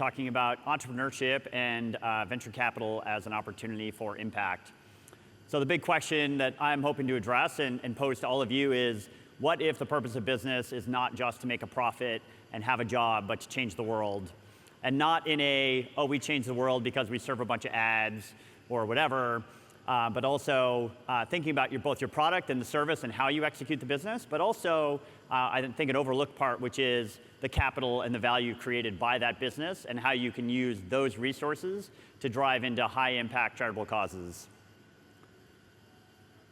talking about entrepreneurship and venture capital as an opportunity for impact. So the big question that I'm hoping to address and pose to all of you is, what if the purpose of business is not just to make a profit and have a job, but to change the world? And not in a, oh, we change the world because we serve a bunch of ads or whatever, but also thinking about both your product and the service and how you execute the business, but also I think an overlooked part, which is the capital and the value created by that business and how you can use those resources to drive into high impact charitable causes.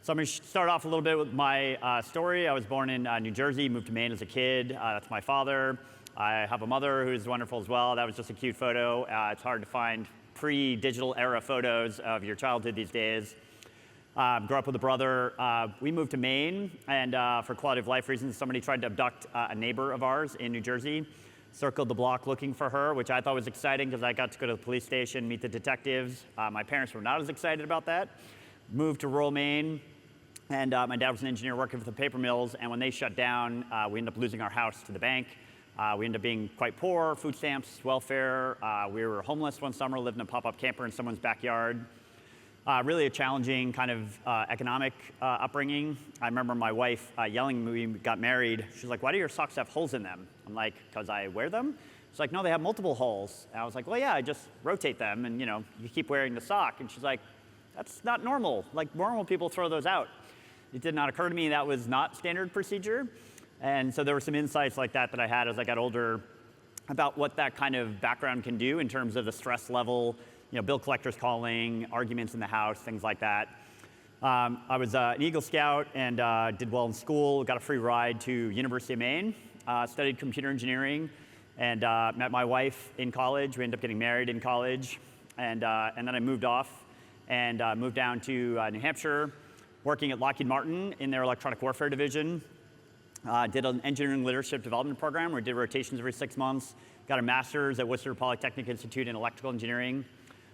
So I'm going to start off a little bit with my story. I was born in New Jersey, moved to Maine as a kid. That's my father. I have a mother who's wonderful as well. That was just a cute photo. It's hard to find pre-digital era photos of your childhood these days. Grew up with a brother. We moved to Maine, and for quality of life reasons, somebody tried to abduct a neighbor of ours in New Jersey. Circled the block looking for her, which I thought was exciting because I got to go to the police station, meet the detectives. My parents were not as excited about that. Moved to rural Maine, and my dad was an engineer working for the paper mills, and when they shut down, we ended up losing our house to the bank. We ended up being quite poor, food stamps, welfare. We were homeless one summer, lived in a pop-up camper in someone's backyard. Really a challenging kind of economic upbringing. I remember my wife yelling when we got married. She's like, why do your socks have holes in them? I'm like, because I wear them? She's like, no, they have multiple holes. And I was like, well, yeah, I just rotate them and you keep wearing the sock. And she's like, that's not normal. Like normal people throw those out. It did not occur to me that was not standard procedure. And so there were some insights like that I had as I got older about what that kind of background can do in terms of the stress level, bill collectors calling, arguments in the house, things like that. I was an Eagle Scout and did well in school, got a free ride to University of Maine, studied computer engineering, and met my wife in college. We ended up getting married in college. And then I moved off and moved down to New Hampshire, working at Lockheed Martin in their electronic warfare division. Did an engineering leadership development program where we did rotations every 6 months. Got a master's at Worcester Polytechnic Institute in electrical engineering.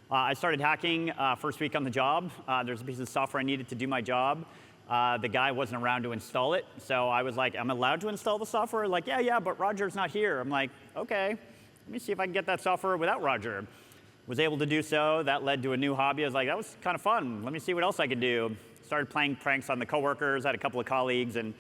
I started hacking first week on the job. There's a piece of software I needed to do my job. The guy wasn't around to install it. So I was like, I'm allowed to install the software? Like, yeah, but Roger's not here. I'm like, okay, let me see if I can get that software without Roger. Was able to do so. That led to a new hobby. I was like, that was kind of fun. Let me see what else I can do. Started playing pranks on the coworkers. I had a couple of colleagues, and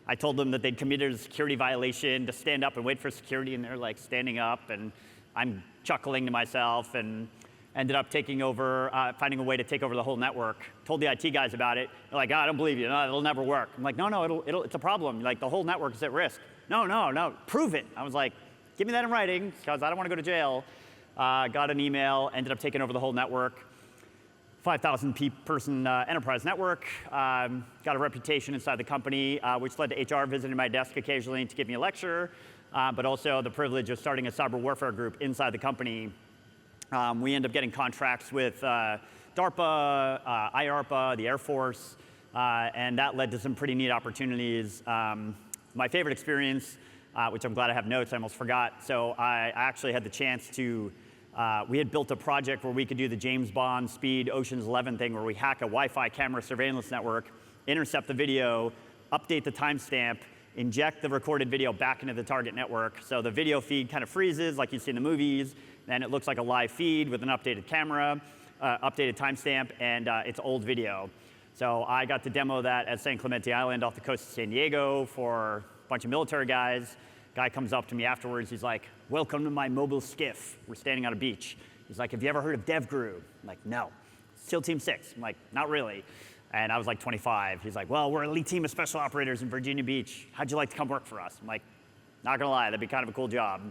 I told them that they'd committed a security violation to stand up and wait for security, and they're like standing up, and I'm chuckling to myself, and ended up taking over, finding a way to take over the whole network. Told the IT guys about it. They're like, I don't believe you. No, it'll never work. I'm like, no, it's a problem. Like, the whole network is at risk. No, prove it. I was like, give me that in writing, because I don't want to go to jail. Got an email, ended up taking over the whole network. 5,000 person enterprise network. Got a reputation inside the company, which led to HR visiting my desk occasionally to give me a lecture, but also the privilege of starting a cyber warfare group inside the company. We ended up getting contracts with DARPA, IARPA, the Air Force, and that led to some pretty neat opportunities. My favorite experience, which I'm glad I have notes, I almost forgot. So I actually had the chance to we had built a project where we could do the James Bond speed Ocean's 11 thing where we hack a Wi-Fi camera surveillance network, intercept the video, update the timestamp, inject the recorded video back into the target network. So the video feed kind of freezes like you see in the movies, and it looks like a live feed with an updated camera, updated timestamp, and it's old video. So I got to demo that at San Clemente Island off the coast of San Diego for a bunch of military guys. Guy comes up to me afterwards, he's like, welcome to my mobile skiff. We're standing on a beach. He's like, have you ever heard of DevGru? I'm like, no. SEAL Team 6. I'm like, not really. And I was like 25. He's like, well, we're an elite team of special operators in Virginia Beach. How'd you like to come work for us? I'm like, not gonna lie, that'd be kind of a cool job.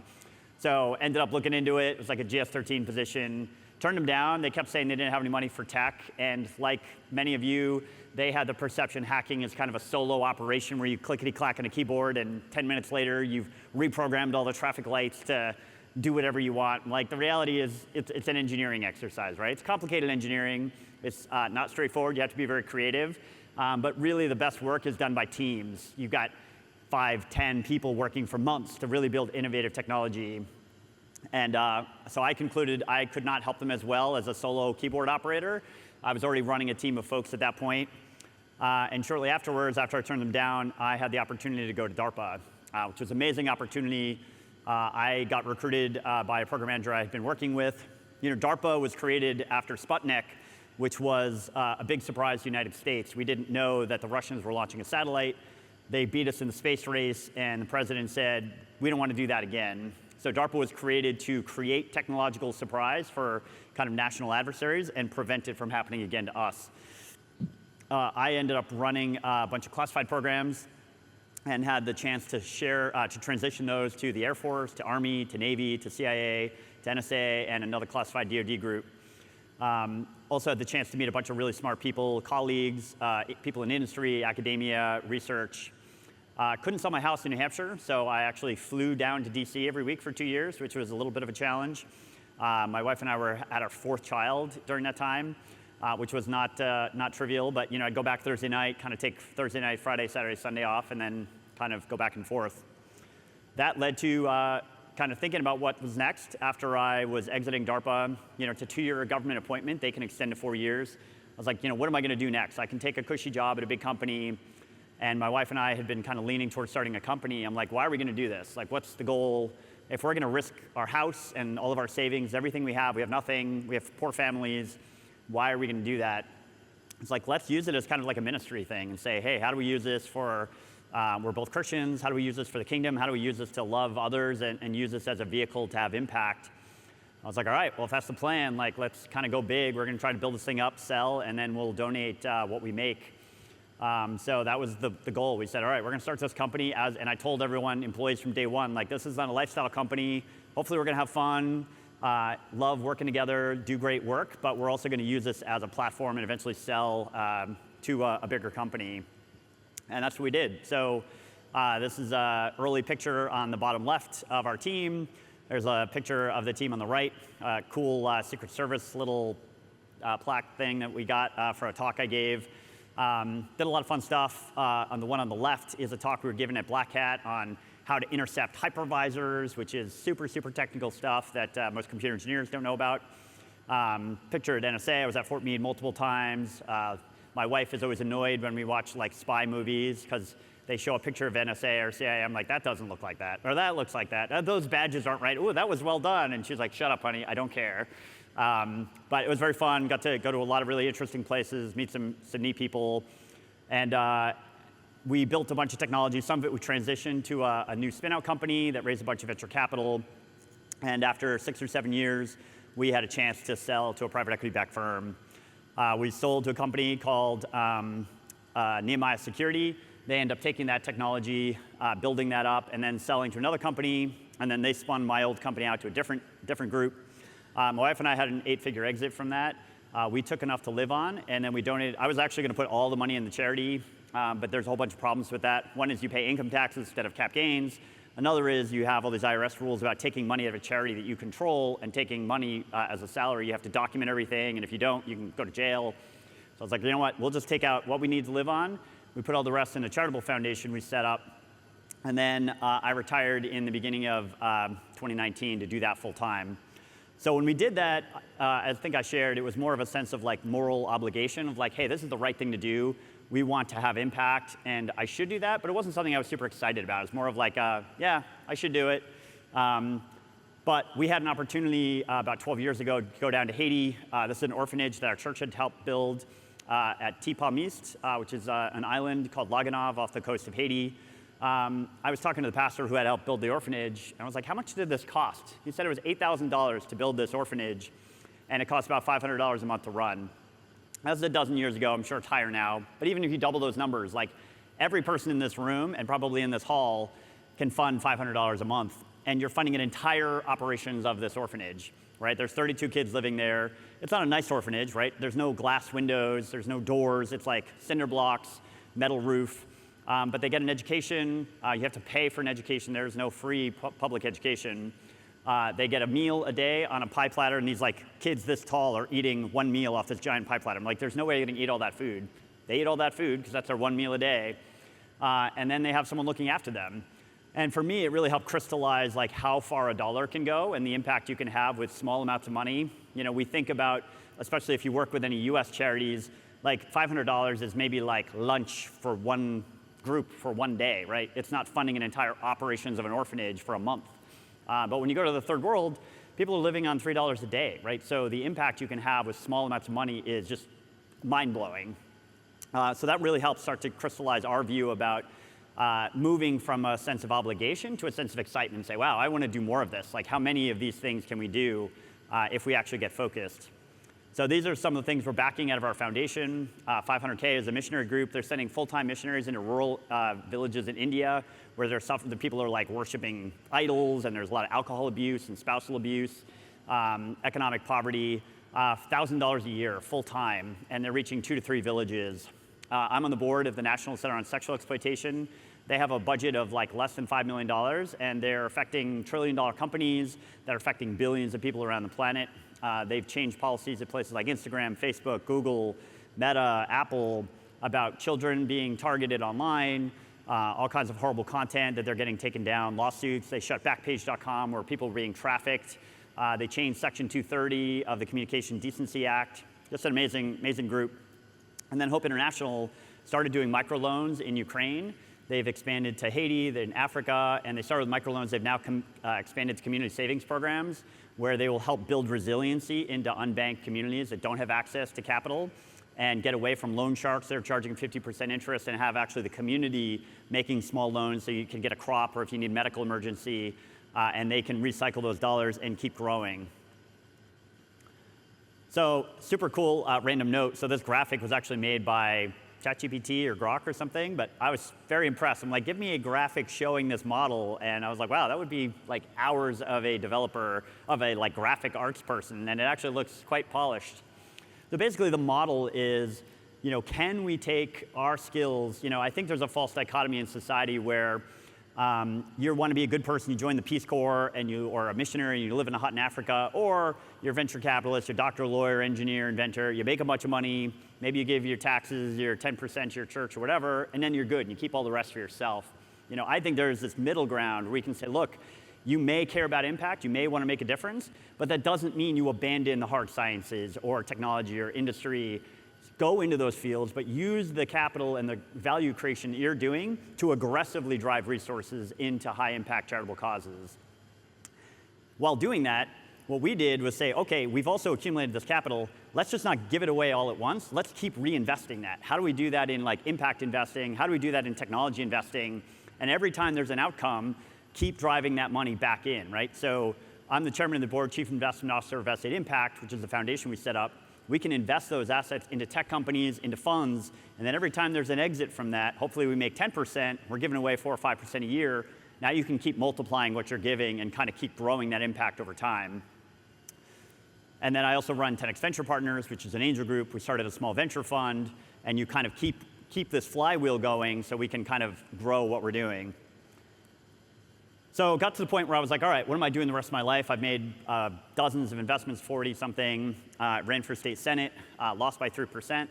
So ended up looking into it. It was like a GS-13 position. Turned them down. They kept saying they didn't have any money for tech. And like many of you, they had the perception hacking is kind of a solo operation where you clickety-clack on a keyboard, and 10 minutes later, you've reprogrammed all the traffic lights to do whatever you want. Like, the reality is, it's an engineering exercise, right? It's complicated engineering. It's not straightforward. You have to be very creative. But really, the best work is done by teams. You've got 5, 10 people working for months to really build innovative technology. And so I concluded I could not help them as well as a solo keyboard operator. I was already running a team of folks at that point. And shortly afterwards, after I turned them down, I had the opportunity to go to DARPA, which was an amazing opportunity I got recruited by a program manager I had been working with. DARPA was created after Sputnik, which was a big surprise to the United States. We didn't know that the Russians were launching a satellite. They beat us in the space race, and the president said, we don't want to do that again. So DARPA was created to create technological surprise for kind of national adversaries and prevent it from happening again to us. I ended up running a bunch of classified programs and had the chance to to transition those to the Air Force, to Army, to Navy, to CIA, to NSA, and another classified DoD group. Also had the chance to meet a bunch of really smart people, colleagues, people in industry, academia, research. Couldn't sell my house in New Hampshire, so I actually flew down to DC every week for 2 years, which was a little bit of a challenge. My wife and I were at our 4th child during that time, which was not trivial, but I'd go back Thursday night, kind of take Thursday night, Friday, Saturday, Sunday off, and then kind of go back and forth. That led to kind of thinking about what was next after I was exiting DARPA. It's a 2-year government appointment. They can extend to 4 years. I was like, what am I going to do next? I can take a cushy job at a big company. And my wife and I had been kind of leaning towards starting a company. I'm like, why are we going to do this? Like, what's the goal? If we're going to risk our house and all of our savings, everything we have nothing, we have poor families, why are we going to do that? It's like, let's use it as kind of like a ministry thing and say, hey, how do we use this for, we're both Christians, how do we use this for the kingdom? How do we use this to love others and use this as a vehicle to have impact? I was like, all right, well, if that's the plan, like, let's kind of go big. We're going to try to build this thing up, sell, and then we'll donate what we make. So that was the goal. We said, all right, we're going to start this company and I told everyone, employees from day one, like, this is not a lifestyle company. Hopefully we're going to have fun, love working together, do great work, but we're also going to use this as a platform and eventually sell to a bigger company. And that's what we did. So this is an early picture on the bottom left of our team. There's a picture of the team on the right, cool Secret Service little plaque thing that we got for a talk I gave. Did a lot of fun stuff. On the one on the left is a talk we were given at Black Hat on how to intercept hypervisors, which is super, super technical stuff that most computer engineers don't know about. Picture at NSA, I was at Fort Meade multiple times. My wife is always annoyed when we watch like spy movies because they show a picture of NSA or CIA. I'm like, that doesn't look like that, or that looks like that. Those badges aren't right. Ooh, that was well done. And she's like, shut up, honey, I don't care. But it was very fun. Got to go to a lot of really interesting places, meet some neat people. And we built a bunch of technology. Some of it we transitioned to a new spin-out company that raised a bunch of venture capital. And after 6 or 7 years, we had a chance to sell to a private equity-backed firm. We sold to a company called Nehemiah Security. They ended up taking that technology, building that up, and then selling to another company. And then they spun my old company out to a different group. My wife and I had an 8-figure exit from that. We took enough to live on, and then we donated. I was actually going to put all the money in the charity, but there's a whole bunch of problems with that. One is you pay income taxes instead of cap gains. Another is you have all these IRS rules about taking money out of a charity that you control and taking money as a salary. You have to document everything, and if you don't, you can go to jail. So I was like, you know what? We'll just take out what we need to live on. We put all the rest in a charitable foundation we set up. And then I retired in the beginning of 2019 to do that full time. So when we did that, I think I shared, it was more of a sense of like moral obligation of like, hey, this is the right thing to do. We want to have impact, and I should do that, but it wasn't something I was super excited about. It was more of like, yeah, I should do it. But we had an opportunity about 12 years ago to go down to Haiti. This is an orphanage that our church had helped build at Tipam East, which is an island called Laganave off the coast of Haiti. I was talking to the pastor who had helped build the orphanage, and I was like, how much did this cost? He said it was $8,000 to build this orphanage, and it cost about $500 a month to run. That was a dozen years ago. I'm sure it's higher now. But even if you double those numbers, like every person in this room and probably in this hall can fund $500 a month, and you're funding an entire operations of this orphanage, right? There's 32 kids living there. It's not a nice orphanage, right? There's no glass windows. There's no doors. It's like cinder blocks, metal roof. But they get an education. You have to pay for an education. There's no free public education. They get a meal a day on a pie platter, and these like kids this tall are eating one meal off this giant pie platter. I'm like, there's no way you're gonna eat all that food. They eat all that food because that's their one meal a day. And then they have someone looking after them. And for me, it really helped crystallize like how far a dollar can go and the impact you can have with small amounts of money. We think about, especially if you work with any US charities, like $500 is maybe like lunch for one group for one day, right? It's not funding an entire operations of an orphanage for a month. But when you go to the third world, people are living on $3 a day, right? So the impact you can have with small amounts of money is just mind-blowing. So that really helps start to crystallize our view about moving from a sense of obligation to a sense of excitement and say, wow, I want to do more of this. Like, how many of these things can we do if we actually get focused? So these are some of the things we're backing out of our foundation. 500K is a missionary group. They're sending full-time missionaries into rural villages in India where the people are like worshiping idols, and there's a lot of alcohol abuse and spousal abuse, economic poverty, $1,000 a year full-time, and they're reaching 2 to 3 villages. I'm on the board of the National Center on Sexual Exploitation. They have a budget of like less than $5 million, and they're affecting trillion-dollar companies that are affecting billions of people around the planet. They've changed policies at places like Instagram, Facebook, Google, Meta, Apple about children being targeted online, all kinds of horrible content that they're getting taken down, lawsuits. They shut Backpage.com where people were being trafficked. They changed Section 230 of the Communication Decency Act. Just an amazing, amazing group. And then Hope International started doing microloans in Ukraine. They've expanded to Haiti, they're in Africa, and they started with microloans. They've now expanded to community savings programs where they will help build resiliency into unbanked communities that don't have access to capital and get away from loan sharks that are charging 50% interest and have actually the community making small loans so you can get a crop or if you need medical emergency, and they can recycle those dollars and keep growing. So super cool random note. So this graphic was actually made by ChatGPT or Grok or something, but I was very impressed. I'm like, give me a graphic showing this model, and I was like, wow, that would be like hours of a developer, of a like graphic arts person, and it actually looks quite polished. So basically the model is, can we take our skills, I think there's a false dichotomy in society where you want to be a good person, you join the Peace Corps, or a missionary, and you live in a hut in Africa, or you're a venture capitalist, you're a doctor, lawyer, engineer, inventor, you make a bunch of money, maybe you give your taxes, your 10% to your church or whatever, and then you're good, and you keep all the rest for yourself. I think there's this middle ground where we can say, look, you may care about impact, you may want to make a difference, but that doesn't mean you abandon the hard sciences or technology or industry. Go into those fields, but use the capital and the value creation that you're doing to aggressively drive resources into high-impact charitable causes. While doing that, what we did was say, okay, we've also accumulated this capital. Let's just not give it away all at once. Let's keep reinvesting that. How do we do that in like impact investing? How do we do that in technology investing? And every time there's an outcome, keep driving that money back in, right? So I'm the chairman of the board, chief investment officer of S8 Impact, which is the foundation we set up. We can invest those assets into tech companies, into funds, and then every time there's an exit from that, hopefully we make 10%, we're giving away 4 or 5% a year. Now you can keep multiplying what you're giving and kind of keep growing that impact over time. And then I also run 10X Venture Partners, which is an angel group. We started a small venture fund, and you kind of keep this flywheel going so we can kind of grow what we're doing. So got to the point where I was like, all right, what am I doing the rest of my life? I've made dozens of investments, 40-something, ran for state senate, lost by 3%,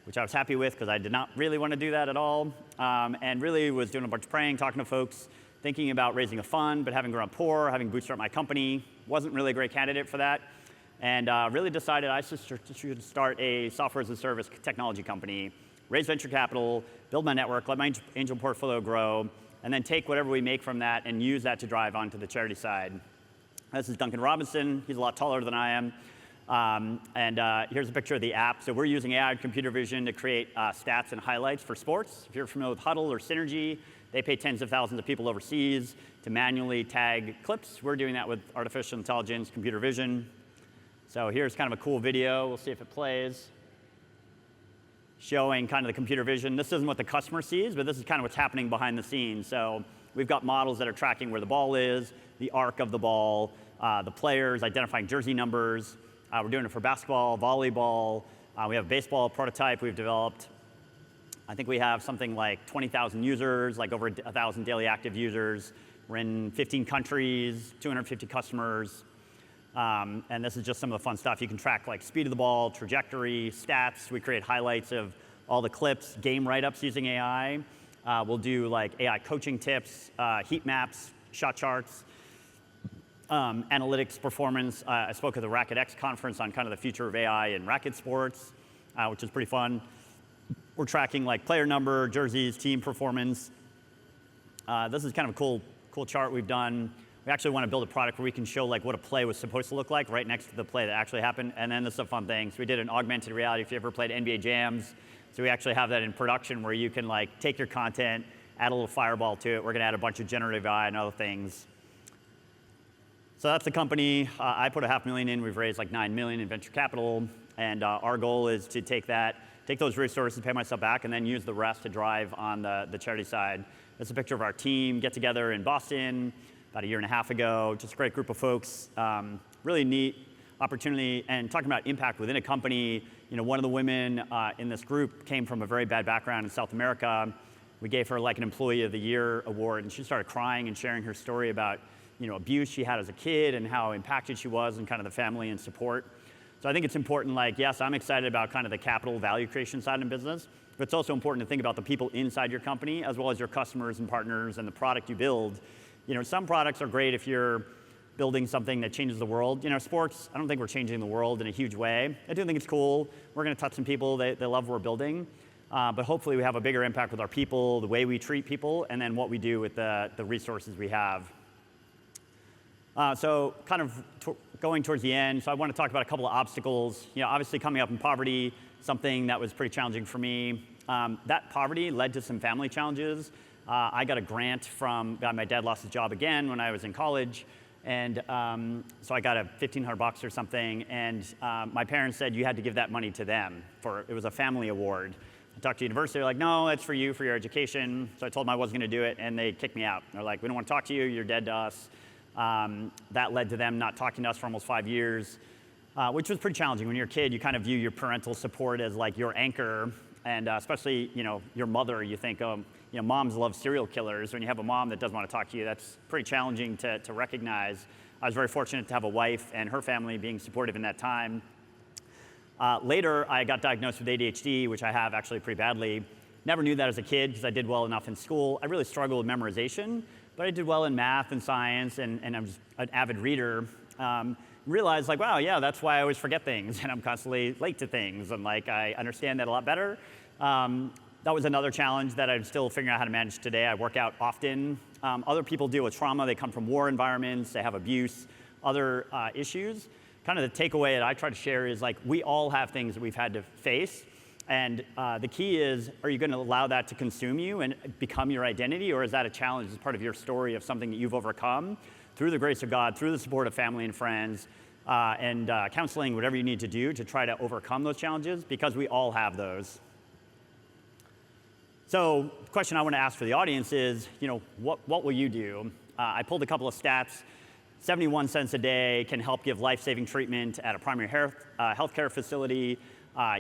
which I was happy with because I did not really want to do that at all, and really was doing a bunch of praying, talking to folks, thinking about raising a fund, but having grown up poor, having bootstrapped my company, wasn't really a great candidate for that, and really decided I should start a software as a service technology company, raise venture capital, build my network, let my angel portfolio grow, and then take whatever we make from that and use that to drive onto the charity side. This is Duncan Robinson. He's a lot taller than I am. Here's a picture of the app. So we're using AI and computer vision to create stats and highlights for sports. If you're familiar with Huddle or Synergy, they pay tens of thousands of people overseas to manually tag clips. We're doing that with artificial intelligence, computer vision. So here's kind of a cool video. We'll see if it plays, showing kind of the computer vision. This isn't what the customer sees, but this is kind of what's happening behind the scenes. So we've got models that are tracking where the ball is, the arc of the ball, the players, identifying jersey numbers. We're doing it for basketball, volleyball. We have a baseball prototype we've developed. I think we have something like 20,000 users, like over 1,000 daily active users. We're in 15 countries, 250 customers. And this is just some of the fun stuff. You can track like speed of the ball, trajectory, stats. We create highlights of all the clips, game write-ups using AI. We'll do like AI coaching tips, heat maps, shot charts, analytics, performance. I spoke at the Racket X conference on kind of the future of AI in racket sports, which is pretty fun. We're tracking like player number, jerseys, team performance. This is kind of a cool chart we've done. We actually want to build a product where we can show like what a play was supposed to look like right next to the play that actually happened. And then this is a fun thing. So we did an augmented reality. If you ever played NBA Jams, so we actually have that in production where you can like take your content, add a little fireball to it. We're going to add a bunch of generative AI and other things. So that's the company. I put $500,000 in. We've raised like $9 million in venture capital. And our goal is to take those resources, pay myself back, and then use the rest to drive on the charity side. This is a picture of our team get together in Boston about a year and a half ago. Just a great group of folks. Really neat opportunity. And talking about impact within a company, one of the women in this group came from a very bad background in South America. We gave her like an Employee of the Year award, and she started crying and sharing her story about abuse she had as a kid and how impacted she was and kind of the family and support. So I think it's important, like, yes, I'm excited about kind of the capital value creation side of business, but it's also important to think about the people inside your company as well as your customers and partners and the product you build. Some products are great if you're building something that changes the world. Sports, I don't think we're changing the world in a huge way. I do think it's cool. We're going to touch some people. They love what we're building. But hopefully we have a bigger impact with our people, the way we treat people, and then what we do with the resources we have. So kind of going towards the end, so I want to talk about a couple of obstacles. Obviously coming up in poverty, something that was pretty challenging for me. That poverty led to some family challenges. I got a grant from, my dad lost his job again when I was in college, and so I got a $1,500 or something, and my parents said you had to give that money to them. It was a family award. I talked to university, they're like, no, that's for you, for your education. So I told them I wasn't going to do it, and they kicked me out. They're like, we don't want to talk to you, you're dead to us. That led to them not talking to us for almost 5 years, which was pretty challenging. When you're a kid, you kind of view your parental support as like your anchor, and especially your mother, you think, moms love serial killers. When you have a mom that doesn't want to talk to you, that's pretty challenging to recognize. I was very fortunate to have a wife and her family being supportive in that time. Later, I got diagnosed with ADHD, which I have actually pretty badly. Never knew that as a kid because I did well enough in school. I really struggled with memorization, but I did well in math and science, and I'm just an avid reader. Realized like, wow, yeah, that's why I always forget things, and I'm constantly late to things, and like I understand that a lot better. That was another challenge that I'm still figuring out how to manage today. I work out often. Other people deal with trauma. They come from war environments. They have abuse, other issues. Kind of the takeaway that I try to share is like we all have things that we've had to face. And the key is, are you going to allow that to consume you and become your identity, or is that a challenge as part of your story of something that you've overcome through the grace of God, through the support of family and friends, and counseling, whatever you need to do to try to overcome those challenges, because we all have those. So the question I want to ask for the audience is, what will you do? I pulled a couple of stats. 71 cents a day can help give life-saving treatment at a primary healthcare facility.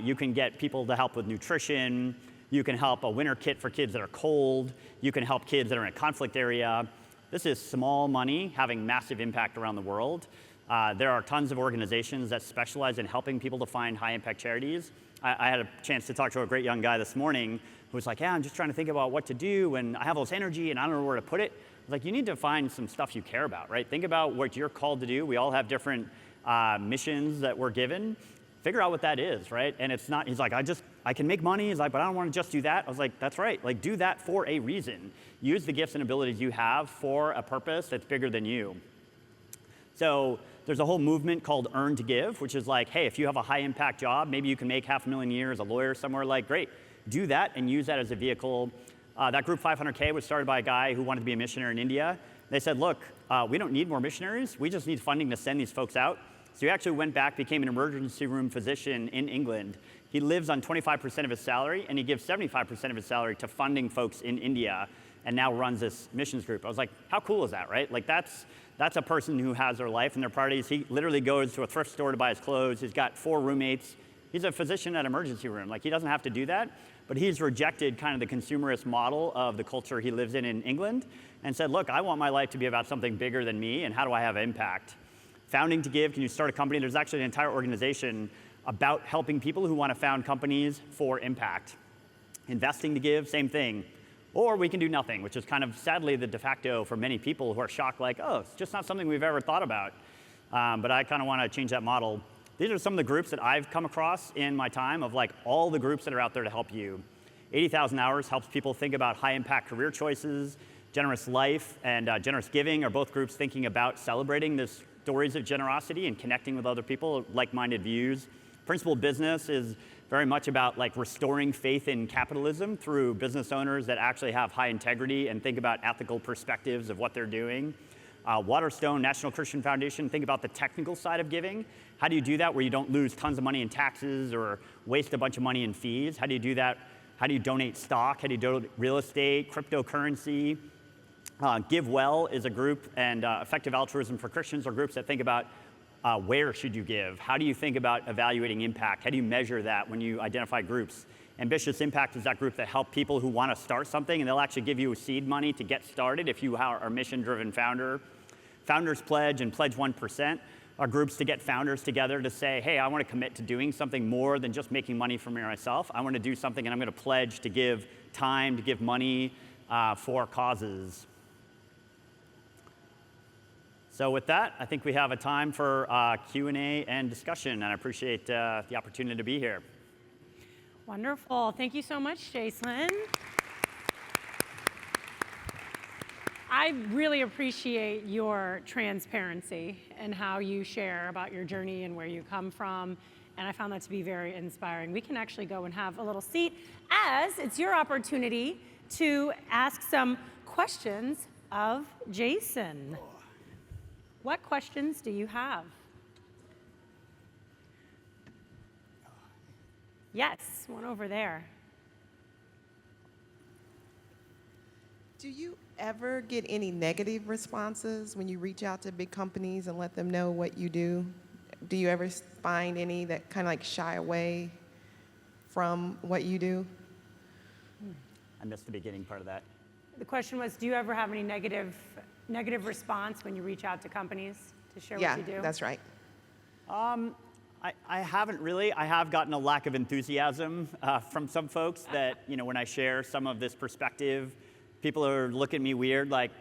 You can get people to help with nutrition. You can help a winter kit for kids that are cold. You can help kids that are in a conflict area. This is small money having massive impact around the world. There are tons of organizations that specialize in helping people to find high-impact charities. I had a chance to talk to a great young guy this morning who was like, yeah, I'm just trying to think about what to do, and I have all this energy, and I don't know where to put it. I was like, you need to find some stuff you care about, right? Think about what you're called to do. We all have different missions that we're given. Figure out what that is, right? And it's not, he's like, I can make money. He's like, but I don't want to just do that. I was like, that's right. Like, do that for a reason. Use the gifts and abilities you have for a purpose that's bigger than you. So there's a whole movement called Earn to Give, which is like, hey, if you have a high impact job, maybe you can make $500,000 a year as a lawyer somewhere, like, great. Do that and use that as a vehicle. That group 500K was started by a guy who wanted to be a missionary in India. They said, look, we don't need more missionaries. We just need funding to send these folks out. So he actually went back, became an emergency room physician in England. He lives on 25% of his salary, and he gives 75% of his salary to funding folks in India, and now runs this missions group. I was like, how cool is that, right? Like, that's a person who has their life and their priorities. He literally goes to a thrift store to buy his clothes. He's got 4 roommates. He's a physician at emergency room. Like, he doesn't have to do that, but he's rejected kind of the consumerist model of the culture he lives in England and said, look, I want my life to be about something bigger than me, and how do I have impact? Founding to Give, can you start a company? There's actually an entire organization about helping people who want to found companies for impact. Investing to Give, same thing. Or we can do nothing, which is kind of sadly the de facto for many people who are shocked, like, oh, it's just not something we've ever thought about. But I kind of want to change that model. These are some of the groups that I've come across in my time of like all the groups that are out there to help you. 80,000 Hours helps people think about high impact career choices. Generous Life and Generous Giving are both groups thinking about celebrating the stories of generosity and connecting with other people, like-minded views. Principled Business is very much about like restoring faith in capitalism through business owners that actually have high integrity and think about ethical perspectives of what they're doing. Waterstone National Christian Foundation, think about the technical side of giving. How do you do that where you don't lose tons of money in taxes or waste a bunch of money in fees? How do you do that? How do you donate stock? How do you donate real estate, cryptocurrency? Give Well is a group, and Effective Altruism for Christians are groups that think about where should you give? How do you think about evaluating impact? How do you measure that when you identify groups? Ambitious Impact is that group that help people who want to start something, and they'll actually give you seed money to get started if you are a mission-driven founder. Founders Pledge and Pledge 1% are groups to get founders together to say, hey, I want to commit to doing something more than just making money for me or myself. I want to do something, and I'm going to pledge to give time, to give money for causes. So with that, I think we have a time for Q&A and discussion, and I appreciate the opportunity to be here. Wonderful. Thank you so much, Jason. I really appreciate your transparency and how you share about your journey and where you come from, and I found that to be very inspiring. We can actually go and have a little seat as it's your opportunity to ask some questions of Jason. What questions do you have? Yes, one over there. Do you ever get any negative responses when you reach out to big companies and let them know what you do? Do you ever find any that kind of like shy away from what you do? I missed the beginning part of that. The question was, do you ever have any negative response when you reach out to companies to share Yeah, what you do? that's right. I haven't really. I have gotten a lack of enthusiasm from some folks that, when I share some of this perspective, people are looking at me weird, like,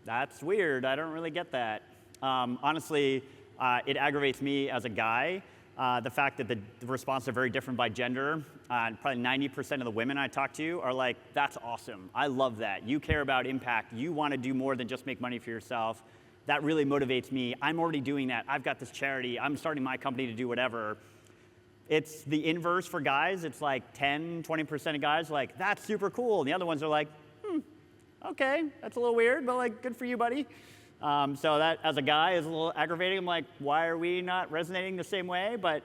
that's weird, I don't really get that. Honestly, it aggravates me as a guy, the fact that the responses are very different by gender. Probably 90% of the women I talk to are like, that's awesome, I love that. You care about impact, you want to do more than just make money for yourself. That really motivates me. I'm already doing that. I've got this charity. I'm starting my company to do whatever. It's the inverse for guys. It's like 10, 20% of guys like, that's super cool. And the other ones are like, okay, that's a little weird, but like, good for you, buddy. So that, as a guy, is a little aggravating. I'm like, why are we not resonating the same way? But,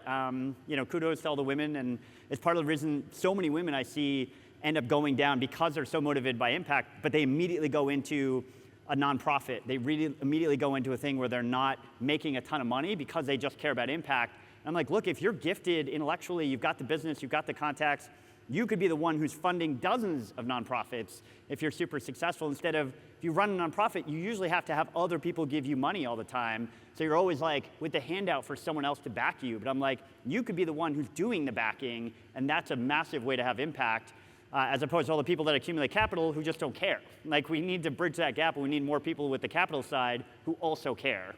kudos to all the women. And it's part of the reason so many women I see end up going down because they're so motivated by impact, but they immediately go into a nonprofit. They really immediately go into a thing where they're not making a ton of money because they just care about impact. And I'm like, look, if you're gifted intellectually, you've got the business, you've got the contacts, you could be the one who's funding dozens of nonprofits if you're super successful. Instead of, if you run a nonprofit, you usually have to have other people give you money all the time. So you're always like with the handout for someone else to back you. But I'm like, you could be the one who's doing the backing, and that's a massive way to have impact. As opposed to all the people that accumulate capital who just don't care. Like, we need to bridge that gap, and we need more people with the capital side who also care.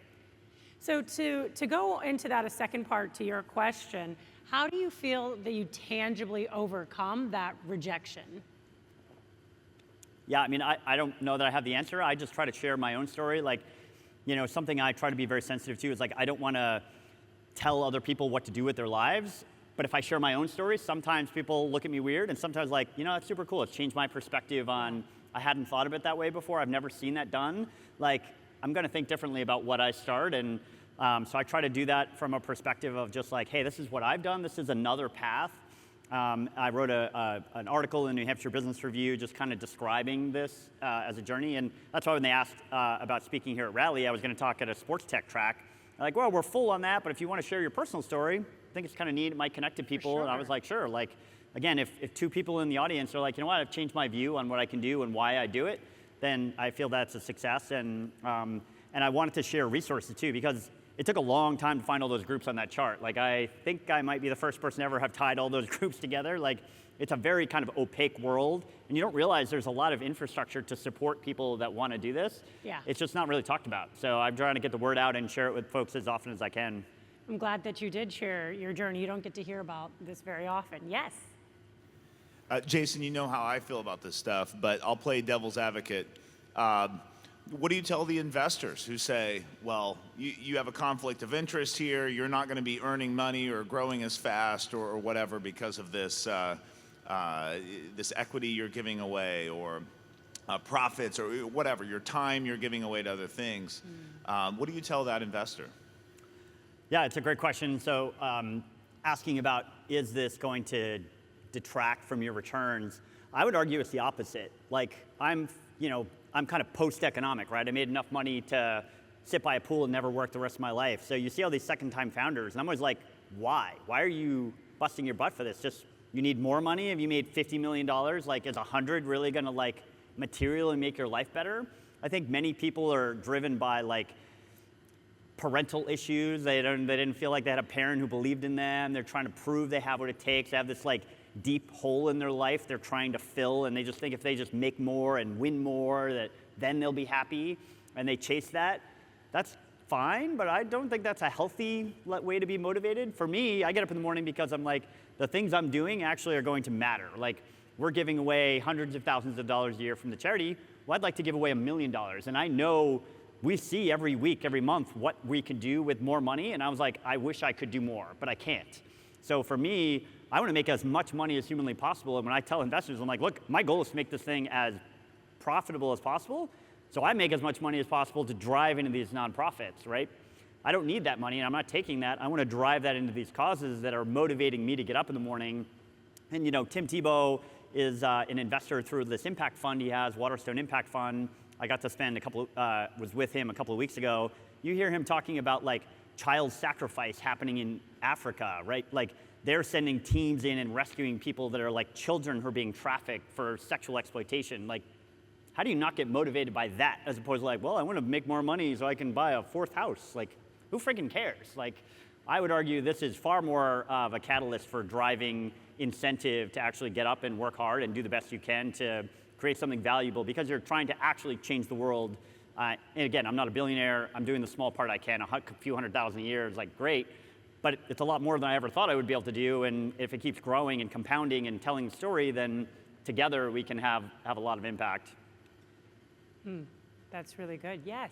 So to go into that, a second part to your question, how do you feel that you tangibly overcome that rejection? Yeah, I mean, I don't know that I have the answer. I just try to share my own story. Like, something I try to be very sensitive to is like, I don't want to tell other people what to do with their lives. But if I share my own story, sometimes people look at me weird, and sometimes like, that's super cool. It's changed my perspective on, I hadn't thought of it that way before. I've never seen that done. Like, I'm going to think differently about what I start. And so I try to do that from a perspective of just like, hey, this is what I've done. This is another path. I wrote an article in New Hampshire Business Review just kind of describing this as a journey. And that's why when they asked about speaking here at Rally, I was going to talk at a sports tech track. Like, well, we're full on that, but if you want to share your personal story, I think it's kind of neat. It might connect to people. Sure. And I was like, sure. Like, again, if two people in the audience are like, you know what, I've changed my view on what I can do and why I do it, then I feel that's a success. And I wanted to share resources too, because it took a long time to find all those groups on that chart. Like, I think I might be the first person to ever have tied all those groups together. Like, it's a very kind of opaque world, and you don't realize there's a lot of infrastructure to support people that want to do this. Yeah. It's just not really talked about. So I'm trying to get the word out and share it with folks as often as I can. I'm glad that you did share your journey. You don't get to hear about this very often. Yes? Jason, you know how I feel about this stuff, but I'll play devil's advocate. What do you tell the investors who say, well, you have a conflict of interest here, you're not going to be earning money or growing as fast or whatever because of this, this equity you're giving away, or profits, or whatever, your time you're giving away to other things. What do you tell that investor? Yeah, it's a great question. So asking about, is this going to detract from your returns? I would argue it's the opposite. Like, I'm kind of post-economic, right? I made enough money to sit by a pool and never work the rest of my life. So you see all these second-time founders, and I'm always like, why? Why are you busting your butt for this? Just, you need more money? Have you made $50 million? Like, is 100 really gonna like materially make your life better? I think many people are driven by like parental issues. They didn't feel like they had a parent who believed in them. They're trying to prove they have what it takes. They have this like deep hole in their life they're trying to fill, and they just think if they just make more and win more, that then they'll be happy, and they chase that. That's fine, but I don't think that's a healthy way to be motivated. For me, I get up in the morning because I'm like, the things I'm doing actually are going to matter. Like, we're giving away hundreds of thousands of dollars a year from the charity. Well, I'd like to give away $1 million, and I know we see every week, every month, what we can do with more money, and I was like, I wish I could do more, but I can't. So for me, I want to make as much money as humanly possible, and when I tell investors, I'm like, look, my goal is to make this thing as profitable as possible, so I make as much money as possible to drive into these nonprofits, right? I don't need that money, and I'm not taking that. I want to drive that into these causes that are motivating me to get up in the morning. And Tim Tebow is an investor through this impact fund he has, Waterstone Impact Fund. I got to spend was with him a couple of weeks ago. You hear him talking about like child sacrifice happening in Africa, right? Like, they're sending teams in and rescuing people that are like children who are being trafficked for sexual exploitation. Like, how do you not get motivated by that, as opposed to like, well, I want to make more money so I can buy a fourth house? Like, who freaking cares? Like, I would argue this is far more of a catalyst for driving incentive to actually get up and work hard and do the best you can to create something valuable, because you're trying to actually change the world. And again, I'm not a billionaire. I'm doing the small part I can. A few 100,000 a year is like great, but it's a lot more than I ever thought I would be able to do. And if it keeps growing and compounding and telling the story, then together we can have a lot of impact. That's really good. Yes.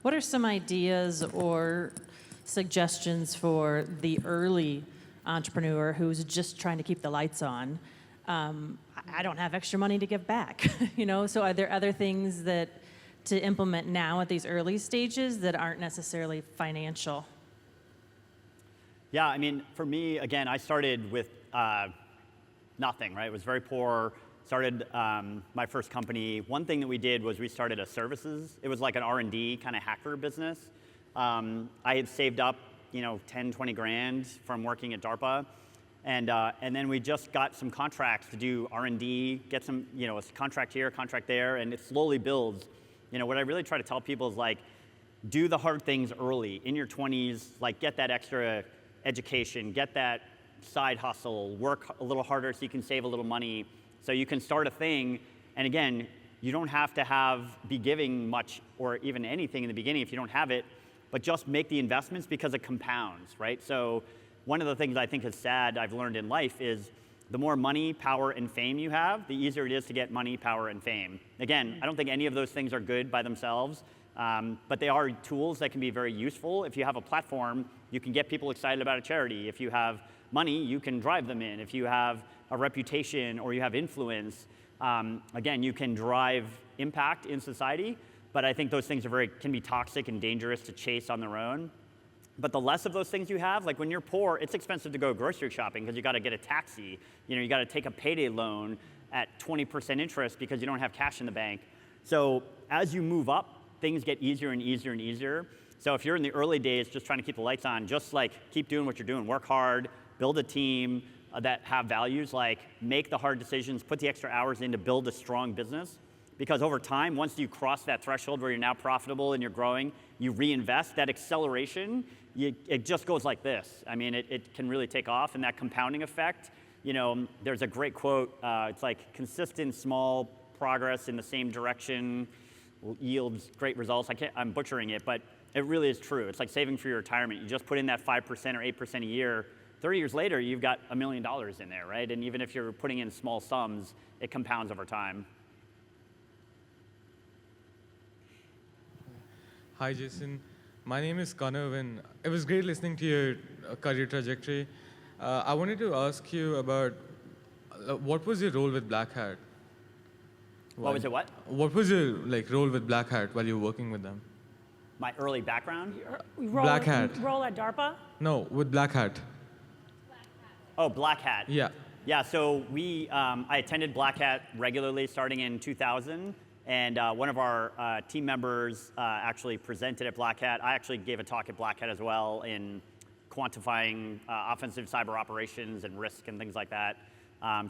What are some ideas or suggestions for the early entrepreneur who's just trying to keep the lights on? I don't have extra money to give back, So are there other things that to implement now at these early stages that aren't necessarily financial? Yeah, I mean, for me, again, I started with nothing, right? It was very poor. Started my first company. One thing that we did was we started a services. It was like an R&D kind of hacker business. I had saved up, 10, 20 grand from working at DARPA. And then we just got some contracts to do R&D, get some, a contract here, contract there, and it slowly builds. What I really try to tell people is like, do the hard things early, in your 20s, like get that extra education, get that side hustle, work a little harder so you can save a little money, so you can start a thing. And again, you don't have to be giving much or even anything in the beginning if you don't have it, but just make the investments because it compounds, right? So one of the things I think is sad I've learned in life is the more money, power, and fame you have, the easier it is to get money, power, and fame. Again, I don't think any of those things are good by themselves, but they are tools that can be very useful. If you have a platform, you can get people excited about a charity. If you have money, you can drive them in. If you have a reputation or you have influence, again, you can drive impact in society, but I think those things can be toxic and dangerous to chase on their own. But the less of those things you have, like when you're poor, it's expensive to go grocery shopping because you got to get a taxi. You got to take a payday loan at 20% interest because you don't have cash in the bank. So as you move up, things get easier and easier and easier. So if you're in the early days just trying to keep the lights on, just like keep doing what you're doing, work hard, build a team that have values, like make the hard decisions, put the extra hours in to build a strong business. Because over time, once you cross that threshold where you're now profitable and you're growing, you reinvest, that acceleration, it just goes like this. I mean, it can really take off, and that compounding effect, there's a great quote, it's like consistent small progress in the same direction yields great results. I'm butchering it, but it really is true. It's like saving for your retirement. You just put in that 5% or 8% a year, 30 years later, you've got $1 million in there, right? And even if you're putting in small sums, it compounds over time. Hi, Jason. My name is Kanav, and it was great listening to your career trajectory. I wanted to ask you about what was your role with Black Hat? What was it, what? What was your role with Black Hat while you were working with them? My early background? Black Hat. Role at DARPA? No, with Black Hat. Oh, Black Hat. Yeah. Yeah, so I attended Black Hat regularly starting in 2000, and one of our team members actually presented at Black Hat. I actually gave a talk at Black Hat as well in quantifying offensive cyber operations and risk and things like that.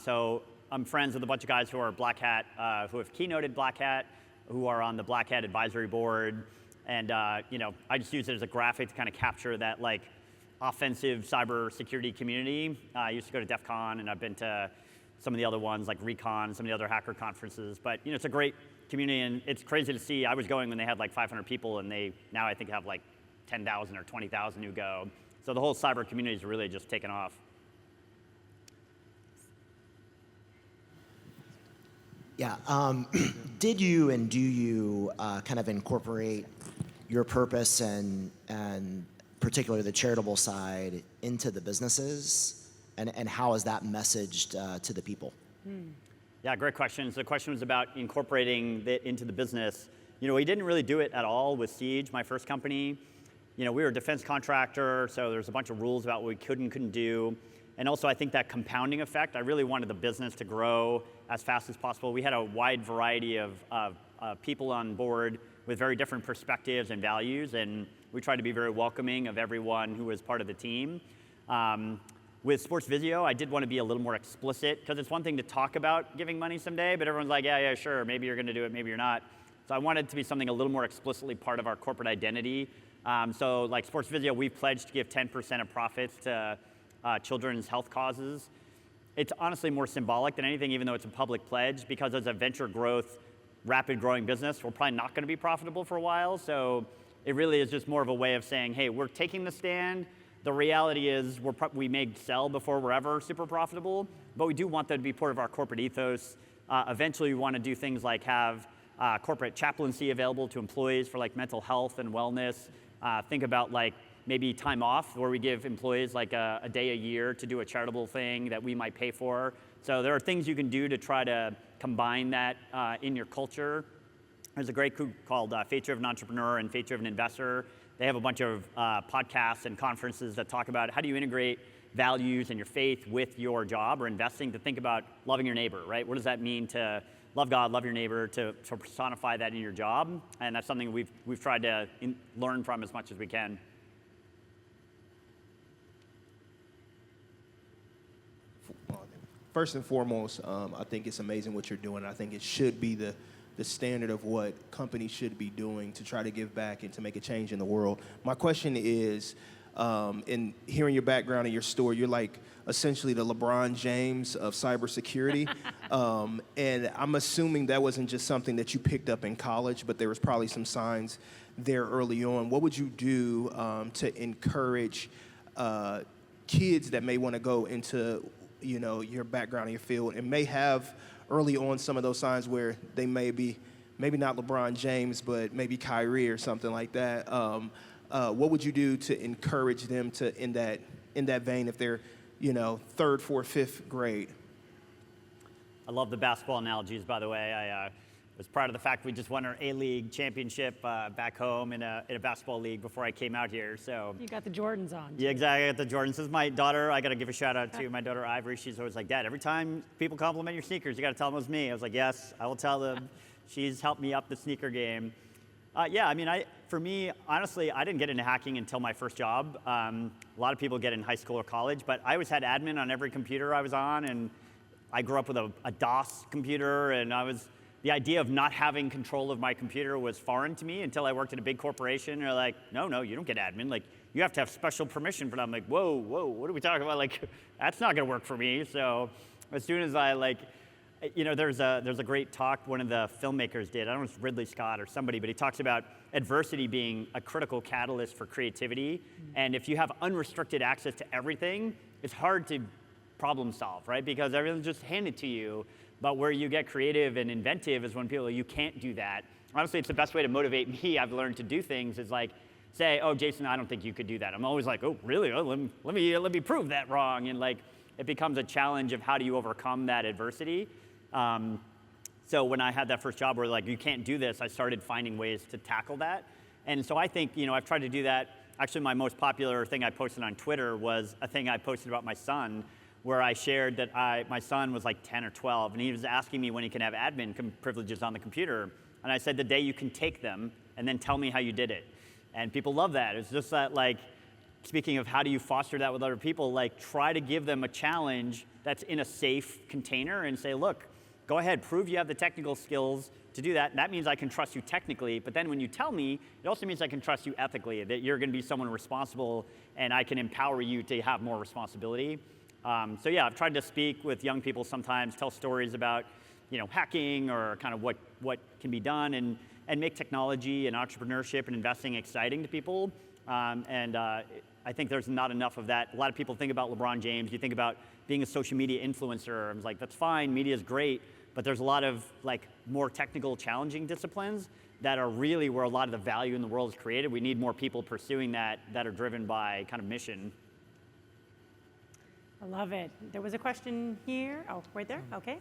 So I'm friends with a bunch of guys who are Black Hat, who have keynoted Black Hat, who are on the Black Hat advisory board, and I just use it as a graphic to kind of capture that offensive cybersecurity community. I used to go to DEF CON, and I've been to some of the other ones like Recon, some of the other hacker conferences. But it's a great community, and it's crazy to see. I was going when they had 500 people, and they now I think have 10,000 or 20,000 who go. So the whole cyber community is really just taken off. Yeah. Did you and do you kind of incorporate your purpose and particularly the charitable side into the businesses, and how is that messaged to the people? Yeah, great question. So the question was about incorporating it into the business. We didn't really do it at all with Siege, my first company. We were a defense contractor, so there's a bunch of rules about what we could and couldn't do. And also, I think that compounding effect, I really wanted the business to grow as fast as possible. We had a wide variety of people on board with very different perspectives and values, and we tried to be very welcoming of everyone who was part of the team. With Sports Visio, I did want to be a little more explicit, because it's one thing to talk about giving money someday, but everyone's like, yeah, sure, maybe you're going to do it, maybe you're not. So I wanted it to be something a little more explicitly part of our corporate identity. So Sports Visio, we've pledged to give 10% of profits to children's health causes. It's honestly more symbolic than anything, even though it's a public pledge, because as a venture growth, rapid growing business, we're probably not going to be profitable for a while. So it really is just more of a way of saying, hey, we're taking the stand. The reality is we may sell before we're ever super profitable, but we do want that to be part of our corporate ethos. Eventually, we want to do things like have corporate chaplaincy available to employees for mental health and wellness. Think about maybe time off, where we give employees a day a year to do a charitable thing that we might pay for. So there are things you can do to try to combine that in your culture. There's a great group called Faith-Driven Entrepreneur and Faith-Driven Investor. They have a bunch of podcasts and conferences that talk about how do you integrate values and your faith with your job or investing, to think about loving your neighbor, right? What does that mean to love God, love your neighbor, to personify that in your job? And that's something we've tried to learn from as much as we can. First and foremost, I think it's amazing what you're doing. I think it should be the standard of what companies should be doing to try to give back and to make a change in the world. My question is, in hearing your background and your story, you're essentially the LeBron James of cybersecurity. And I'm assuming that wasn't just something that you picked up in college, but there was probably some signs there early on. What would you do to encourage kids that may want to go into your background and your field, and may have early on some of those signs where they may be, maybe not LeBron James, but maybe Kyrie or something like that? What would you do to encourage them to in that vein if they're, third, fourth, fifth grade? I love the basketball analogies, by the way. I was proud of the fact we just won our A-League championship back home in a basketball league before I came out here. So You got the Jordans on. yeah, exactly. I got the Jordans. This is my daughter. I got to give a shout out to my daughter Ivory. She's always like, Dad, every time people compliment your sneakers, you got to tell them it was me. I was like, yes, I will tell them. She's helped me up the sneaker game. For me, honestly, I didn't get into hacking until my first job. A lot of people get in high school or college, but I always had admin on every computer I was on, and I grew up with a DOS computer, and the idea of not having control of my computer was foreign to me until I worked at a big corporation. They're like, no, you don't get admin. You have to have special permission for that. I'm like, whoa, what are we talking about? That's not gonna work for me. So as soon as I there's a great talk one of the filmmakers did. I don't know if it's Ridley Scott or somebody, but he talks about adversity being a critical catalyst for creativity. And if you have unrestricted access to everything, it's hard to problem solve, right? Because everything's just handed to you. But where you get creative and inventive is when people, you can't do that. Honestly, it's the best way to motivate me. I've learned to do things is like, say, oh, Jason, I don't think you could do that. I'm always like, oh, really? Oh, let me prove that wrong. And like, it becomes a challenge of how do you overcome that adversity. So when I had that first job where like, you can't do this, I started finding ways to tackle that. And so I think, I've tried to do that. Actually, my most popular thing I posted on Twitter was a thing I posted about my son, where I shared that my son was like 10 or 12, and he was asking me when he can have admin privileges on the computer. And I said, the day you can take them, and then tell me how you did it. And people love that. It's just that, like, speaking of how do you foster that with other people, like, try to give them a challenge that's in a safe container and say, look, go ahead, prove you have the technical skills to do that. That means I can trust you technically, but then when you tell me, it also means I can trust you ethically, that you're gonna be someone responsible, and I can empower you to have more responsibility. So yeah, I've tried to speak with young people sometimes, tell stories about hacking or kind of what can be done, and make technology and entrepreneurship and investing exciting to people. I think there's not enough of that. A lot of people think about LeBron James. You think about being a social media influencer. I'm like, that's fine, media is great, but there's a lot of like more technical, challenging disciplines that are really where a lot of the value in the world is created. We need more people pursuing that are driven by kind of mission. I love it. There was a question here. Oh, right there. Okay.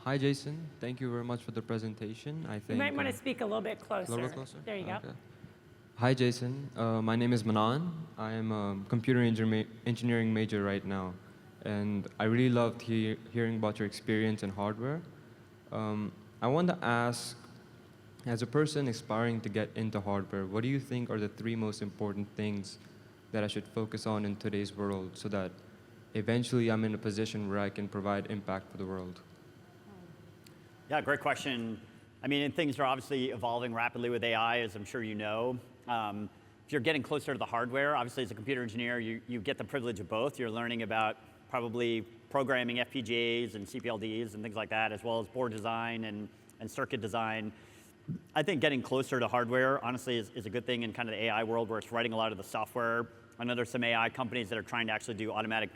Hi, Jason. Thank you very much for the presentation. I think You might want to speak a little bit closer. a little bit closer. There you go. Okay. Hi, Jason. My name is Manan. I am a computer engineering major right now, and I really loved hearing about your experience in hardware. I want to ask, as a person aspiring to get into hardware, what do you think are the 3 most important things that I should focus on in today's world so that eventually I'm in a position where I can provide impact for the world? Yeah, great question. I mean, and things are obviously evolving rapidly with AI, as I'm sure you know. If you're getting closer to the hardware, obviously as a computer engineer, you get the privilege of both. You're learning about probably programming FPGAs and CPLDs and things like that, as well as board design and circuit design. I think getting closer to hardware, honestly, is a good thing in kind of the AI world where it's writing a lot of the software. I know there's some AI companies that are trying to actually do automatic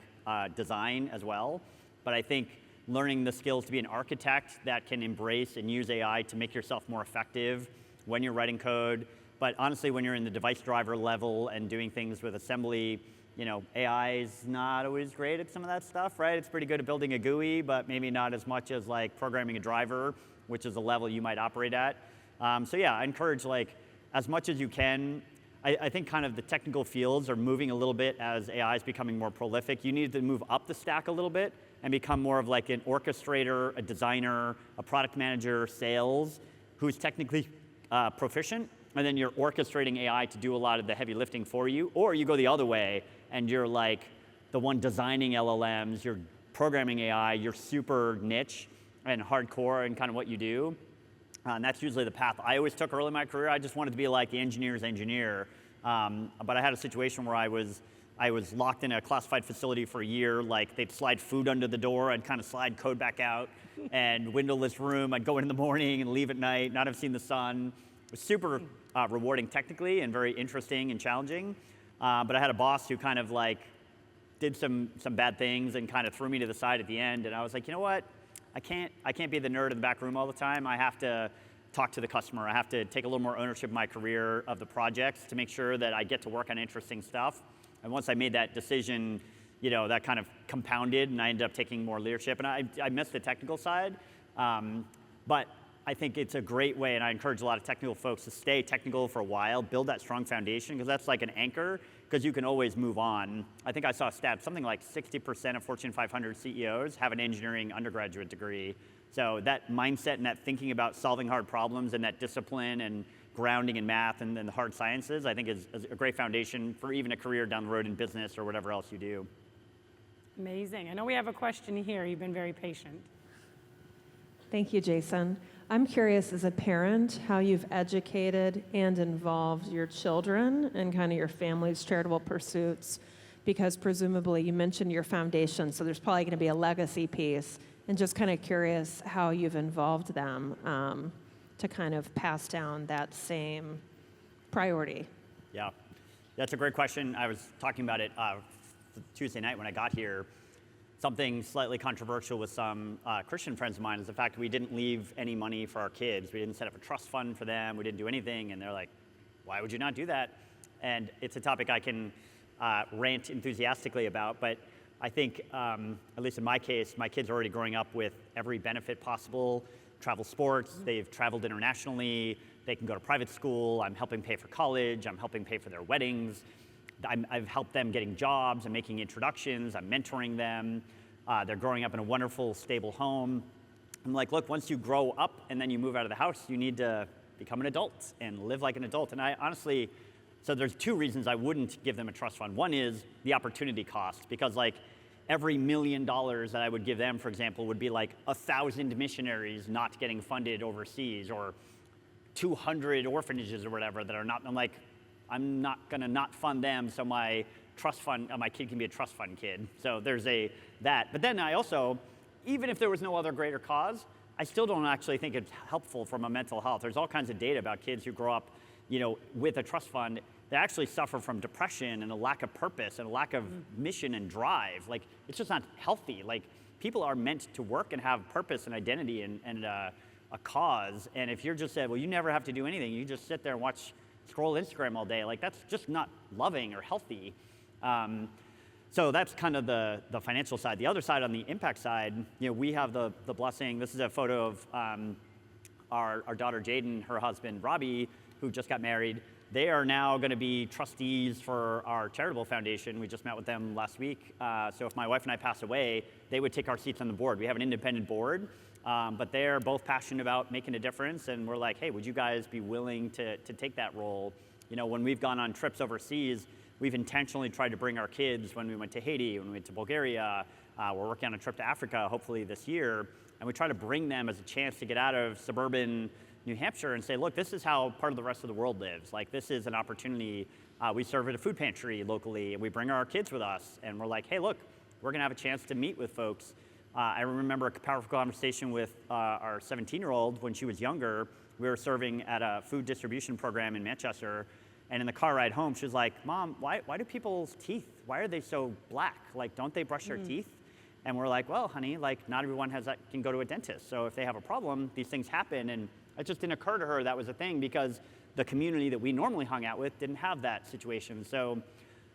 design as well. But I think learning the skills to be an architect that can embrace and use AI to make yourself more effective when you're writing code. But honestly, when you're in the device driver level and doing things with assembly, AI is not always great at some of that stuff, right? It's pretty good at building a GUI, but maybe not as much as like programming a driver, which is a level you might operate at. So yeah, I encourage like as much as you can. I think kind of the technical fields are moving a little bit as AI is becoming more prolific. You need to move up the stack a little bit and become more of like an orchestrator, a designer, a product manager, sales, who's technically proficient, and then you're orchestrating AI to do a lot of the heavy lifting for you, or you go the other way and you're like the one designing LLMs, you're programming AI, you're super niche and hardcore in kind of what you do. And that's usually the path I always took early in my career. I just wanted to be like the engineer's engineer. But I had a situation where I was locked in a classified facility for a year. Like they'd slide food under the door, I'd kind of slide code back out, and windowless room. I'd go in the morning and leave at night, not have seen the sun. It was super rewarding technically and very interesting and challenging. But I had a boss who kind of like did some bad things and kind of threw me to the side at the end. And I was like, you know what? I can't be the nerd in the back room all the time. I have to talk to the customer. I have to take a little more ownership of my career, of the projects, to make sure that I get to work on interesting stuff. And once I made that decision, that kind of compounded, and I ended up taking more leadership. And I missed the technical side, but I think it's a great way, and I encourage a lot of technical folks to stay technical for a while, build that strong foundation, because that's like an anchor, because you can always move on. I think I saw a stat, something like 60% of Fortune 500 CEOs have an engineering undergraduate degree. So that mindset and that thinking about solving hard problems and that discipline and grounding in math and the hard sciences, I think is a great foundation for even a career down the road in business or whatever else you do. Amazing. I know we have a question here. You've been very patient. Thank you, Jason. I'm curious, as a parent, how you've educated and involved your children and kind of your family's charitable pursuits, because presumably you mentioned your foundation, so there's probably going to be a legacy piece, and just kind of curious how you've involved them to kind of pass down that same priority. Yeah, that's a great question. I was talking about it Tuesday night when I got here, something slightly controversial with some Christian friends of mine is the fact that we didn't leave any money for our kids. We didn't set up a trust fund for them. We didn't do anything. And they're like, why would you not do that? And it's a topic I can rant enthusiastically about. But I think, at least in my case, my kids are already growing up with every benefit possible. Travel sports, they've traveled internationally. They can go to private school. I'm helping pay for college. I'm helping pay for their weddings. I've helped them getting jobs. I'm making introductions. I'm mentoring them. They're growing up in a wonderful, stable home. I'm like, look, once you grow up and then you move out of the house, you need to become an adult and live like an adult. And I honestly, so there's two reasons I wouldn't give them a trust fund. One is the opportunity cost, because like every $1 million that I would give them, for example, would be like 1,000 missionaries not getting funded overseas, or 200 orphanages or whatever that are not. I'm like, I'm not gonna not fund them so my trust fund, my kid can be a trust fund kid. So there's that. But then I also, even if there was no other greater cause, I still don't actually think it's helpful from a mental health. There's all kinds of data about kids who grow up, with a trust fund. They actually suffer from depression and a lack of purpose and a lack of mission and drive. Like, it's just not healthy. Like, people are meant to work and have purpose and identity and a cause. And if you're just said, well, you never have to do anything, you just sit there and scroll Instagram all day, like that's just not loving or healthy. So that's kind of the financial side. The other side, on the impact side, we have the blessing. This is a photo of our daughter Jaden, her husband Robbie, who just got married. They are now going to be trustees for our charitable foundation. We just met with them last week. So if my wife and I pass away, they would take our seats on the board. We have an independent board, but they're both passionate about making a difference. And we're like, hey, would you guys be willing to take that role? When we've gone on trips overseas, we've intentionally tried to bring our kids. When we went to Haiti, when we went to Bulgaria, we're working on a trip to Africa, hopefully this year. And we try to bring them as a chance to get out of suburban New Hampshire and say, look, this is how part of the rest of the world lives. Like, this is an opportunity. We serve at a food pantry locally, and we bring our kids with us. And we're like, hey, look, we're gonna have a chance to meet with folks. I remember a powerful conversation with our 17-year-old when she was younger. We were serving at a food distribution program in Manchester. And in the car ride home, she was like, Mom, why do people's teeth, why are they so black? Like, don't they brush their teeth? And we're like, well, honey, like, not everyone can go to a dentist. So if they have a problem, these things happen. And it just didn't occur to her that was a thing, because the community that we normally hung out with didn't have that situation. So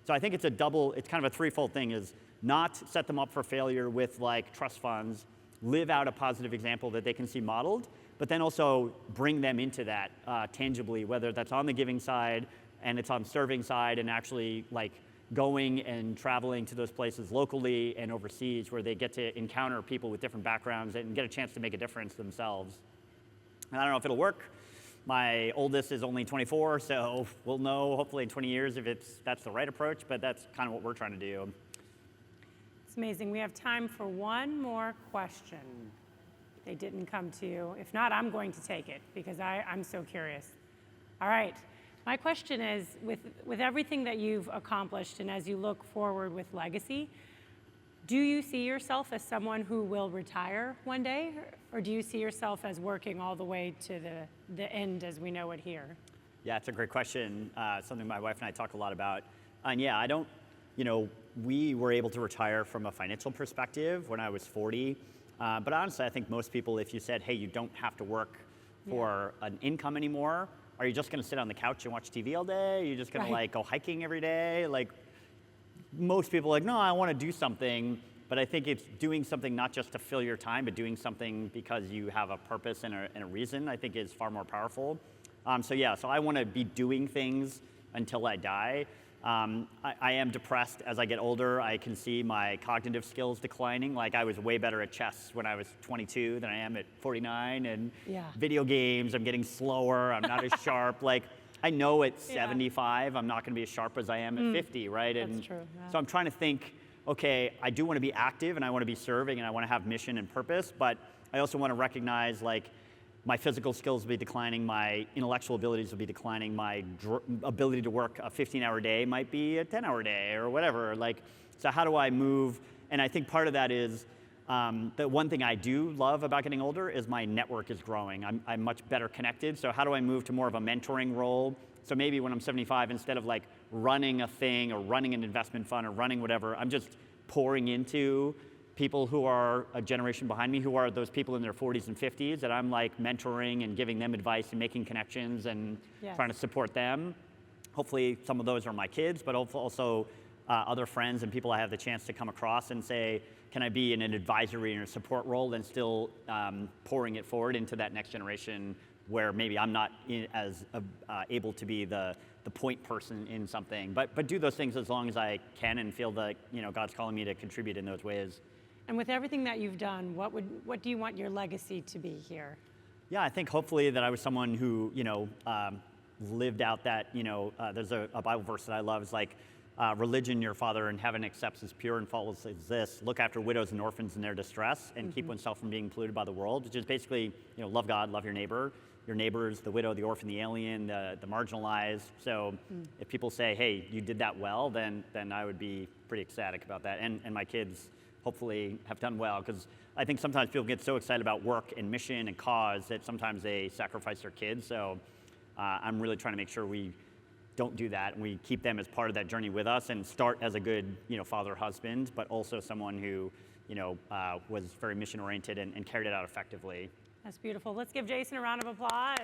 I think it's kind of a threefold thing, is not set them up for failure with like trust funds, live out a positive example that they can see modeled, but then also bring them into that tangibly, whether that's on the giving side and it's on serving side, and actually like going and traveling to those places locally and overseas where they get to encounter people with different backgrounds and get a chance to make a difference themselves. And I don't know if it'll work. My oldest is only 24, so we'll know hopefully in 20 years if that's the right approach, but that's kind of what we're trying to do. It's amazing. We have time for one more question. They didn't come to you. If not, I'm going to take it, because I'm so curious. All right. My question is, with everything that you've accomplished and as you look forward with legacy, do you see yourself as someone who will retire one day, or do you see yourself as working all the way to the end as we know it here? Yeah, it's a great question. Something my wife and I talk a lot about. And yeah, I don't, we were able to retire from a financial perspective when I was 40. But honestly, I think most people, if you said, hey, you don't have to work for an income anymore, are you just going to sit on the couch and watch TV all day? Are you just going to like go hiking every day? Like, most people are like, no, I want to do something. But I think it's doing something not just to fill your time, but doing something because you have a purpose and a reason, I think is far more powerful. So I want to be doing things until I die. I am depressed as I get older. I can see my cognitive skills declining. Like, I was way better at chess when I was 22 than I am at 49. And video games, I'm getting slower. I'm not as sharp. Like, I know at 75, I'm not going to be as sharp as I am at 50, right? That's true. Yeah. So I'm trying to think, okay, I do want to be active and I want to be serving and I want to have mission and purpose, but I also want to recognize, like, my physical skills will be declining, my intellectual abilities will be declining, my ability to work a 15-hour day might be a 10-hour day or whatever. Like, so how do I move? And I think part of that is the one thing I do love about getting older is my network is growing. I'm much better connected. So how do I move to more of a mentoring role? So maybe when I'm 75, instead of like running a thing or running an investment fund or running whatever. I'm just pouring into people who are a generation behind me, who are those people in their 40s and 50s that I'm like mentoring and giving them advice and making connections and trying to support them. Hopefully some of those are my kids, but also other friends and people I have the chance to come across and say, can I be in an advisory or a support role and still pouring it forward into that next generation where maybe I'm not as able to be the point person in something, but do those things as long as I can and feel that God's calling me to contribute in those ways. And with everything that you've done, what do you want your legacy to be here? Yeah, I think hopefully that I was someone who lived out that there's a Bible verse that I love. It's like religion your Father in heaven accepts as pure and faultless as this: look after widows and orphans in their distress and keep oneself from being polluted by the world. Which is basically love God, love your neighbor. Your neighbors, the widow, the orphan, the alien, the marginalized. So if people say, hey, you did that well, then I would be pretty ecstatic about that. And my kids hopefully have done well, because I think sometimes people get so excited about work and mission and cause that sometimes they sacrifice their kids. So I'm really trying to make sure we don't do that and we keep them as part of that journey with us and start as a good father, husband, but also someone who was very mission oriented and carried it out effectively. That's beautiful. Let's give Jason a round of applause.